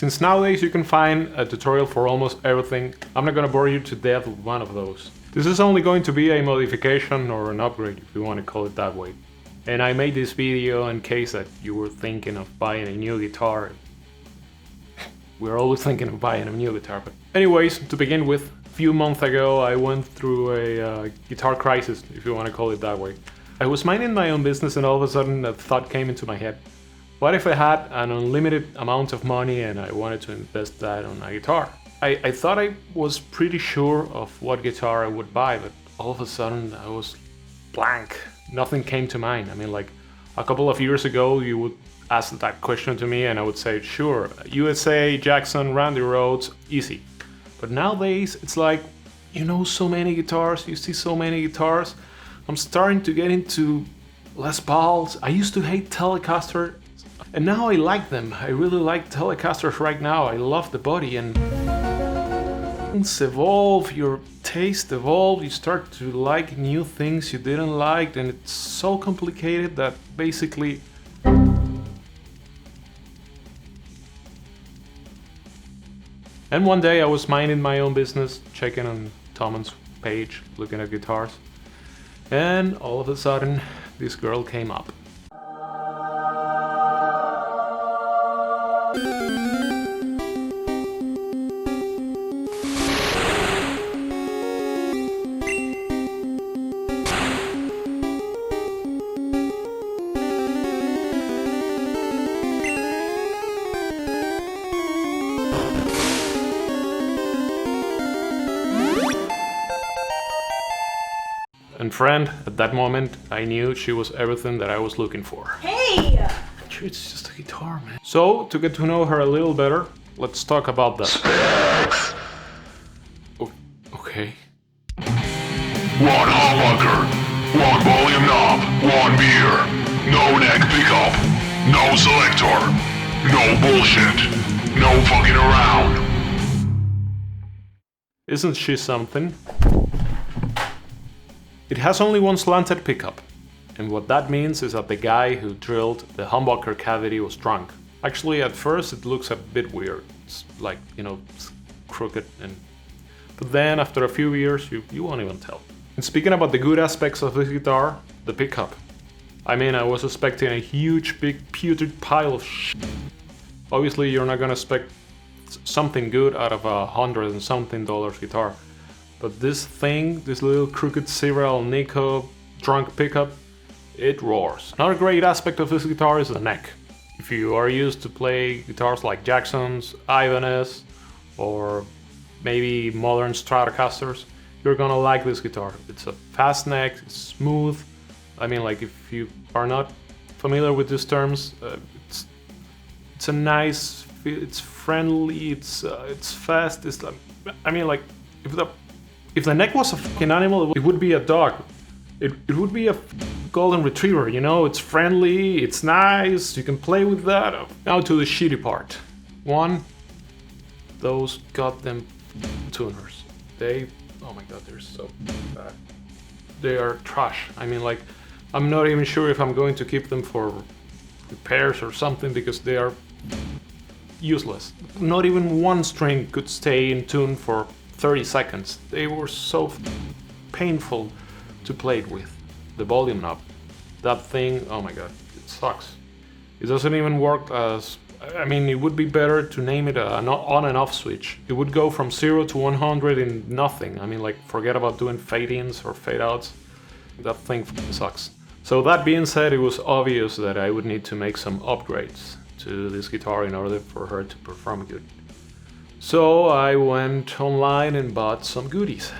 Since nowadays you can find a tutorial for almost everything, I'm not gonna bore you to death with one of those. This is only going to be a modification or an upgrade, if you want to call it that way. And I made this video in case that you were thinking of buying a new guitar. We're always thinking of buying a new guitar, but anyways, to begin with, a few months ago I went through a guitar crisis, if you want to call it that way. I was minding my own business and all of a sudden a thought came into my head. What if I had an unlimited amount of money and I wanted to invest that on a guitar? I thought I was pretty sure of what guitar I would buy, but all of a sudden I was blank. Nothing came to mind. I mean, like a couple of years ago you would ask that question to me and I would say, sure, USA, Jackson, Randy Rhoads, easy. But nowadays it's like, you know, so many guitars, you see so many guitars. I'm starting to get into Les Pauls. I used to hate Telecaster and now I like them. I really like Telecasters right now. I love the body and things evolve, your taste evolve, you start to like new things you didn't like, and it's so complicated that basically and one day I was minding my own business, checking on Tom's page, looking at guitars, and all of a sudden this girl came up. And friend, at that moment, I knew she was everything that I was looking for. Hey! It's just a guitar, man. So, to get to know her a little better, let's talk about that. Specs. Okay. One humbucker, one volume knob, one beer, no neck pickup, no selector, no bullshit, no fucking around. Isn't she something? It has only one slanted pickup, and what that means is that the guy who drilled the humbucker cavity was drunk. Actually, at first it looks a bit weird. It's like, you know, it's crooked, but then after a few years you won't even tell. And speaking about the good aspects of this guitar, the pickup. I mean, I was expecting a huge, big, putrid pile of shit. Obviously, you're not gonna expect something good out of $100 and something guitar. But this thing, this little crooked Cyril Nico drunk pickup, it roars. Another great aspect of this guitar is the neck. If you are used to play guitars like Jackson's, Ibanez, or maybe modern Stratocasters, you're gonna like this guitar. It's a fast neck, it's smooth. I mean, like, if you are not familiar with these terms, it's a nice, it's friendly, it's fast. It's like, I mean, like, if the neck was a fucking animal, it would be a dog. It would be a golden retriever, you know? It's friendly, it's nice, you can play with that. Now to the shitty part. One, those goddamn tuners. Oh my god, they're so bad. They are trash. I mean, like, I'm not even sure if I'm going to keep them for repairs or something because they are useless. Not even one string could stay in tune for 30 seconds. They were so painful to play with. The volume knob. That thing, oh my god, it sucks. It doesn't even work as... I mean, it would be better to name it an on and off switch. It would go from 0 to 100 in nothing. I mean, like, forget about doing fade-ins or fade-outs. That thing sucks. So that being said, it was obvious that I would need to make some upgrades to this guitar in order for her to perform good. So I went online and bought some goodies.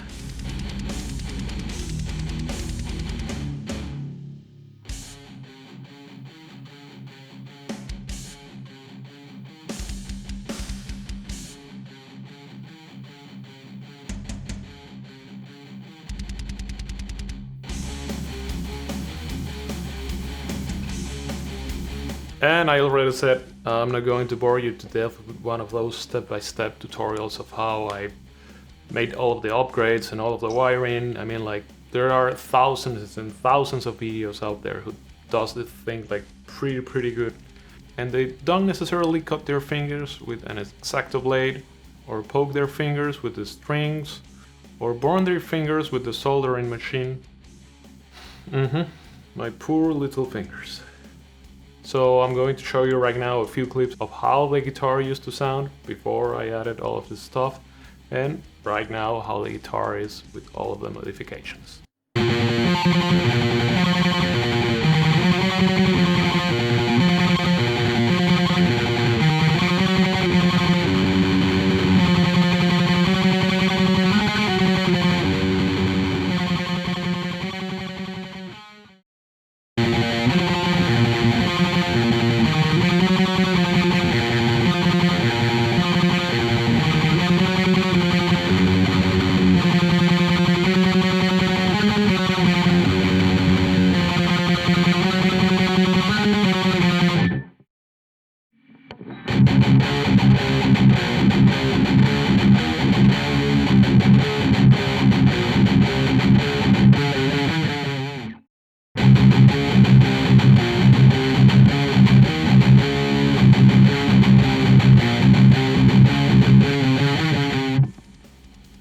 And I already said, I'm not going to bore you to death with one of those step-by-step tutorials of how I made all of the upgrades and all of the wiring. I mean, like, there are thousands and thousands of videos out there who does this thing like pretty good. and they don't necessarily cut their fingers with an X-Acto blade, or poke their fingers with the strings, or burn their fingers with the soldering machine. My poor little fingers. So I'm going to show you right now a few clips of how the guitar used to sound before I added all of this stuff, and right now how the guitar is with all of the modifications.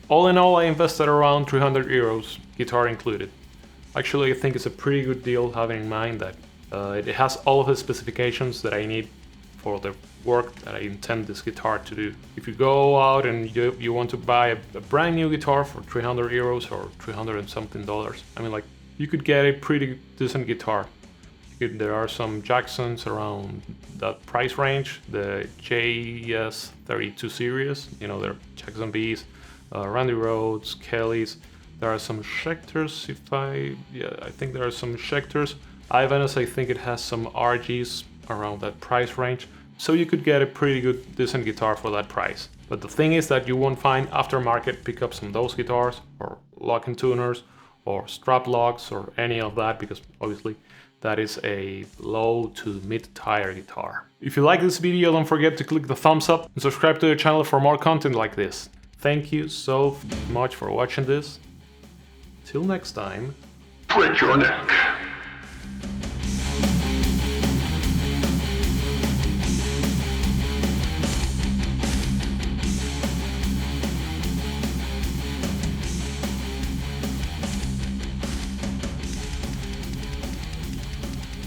All in all, I invested around 300 euros, guitar included. Actually, I think it's a pretty good deal, having in mind that it has all of the specifications that I need for the work that I intend this guitar to do. If you go out and you want to buy a brand new guitar for 300 euros or 300 and something dollars, I mean, like, you could get a pretty decent guitar. There are some Jacksons around that price range, the JS32 series, you know, they're Jackson Bs, Randy Rhodes, Kellys. There are some Schecters, I think there are some Schecters. Ibanez, I think it has some RGs around that price range. So you could get a pretty good, decent guitar for that price. But the thing is that you won't find aftermarket pickups on those guitars, or lock-in tuners, or strap locks, or any of that, because obviously that is a low to mid-tier guitar. If you like this video, don't forget to click the thumbs up and subscribe to the channel for more content like this. Thank you so much for watching this. Till next time. Break your neck.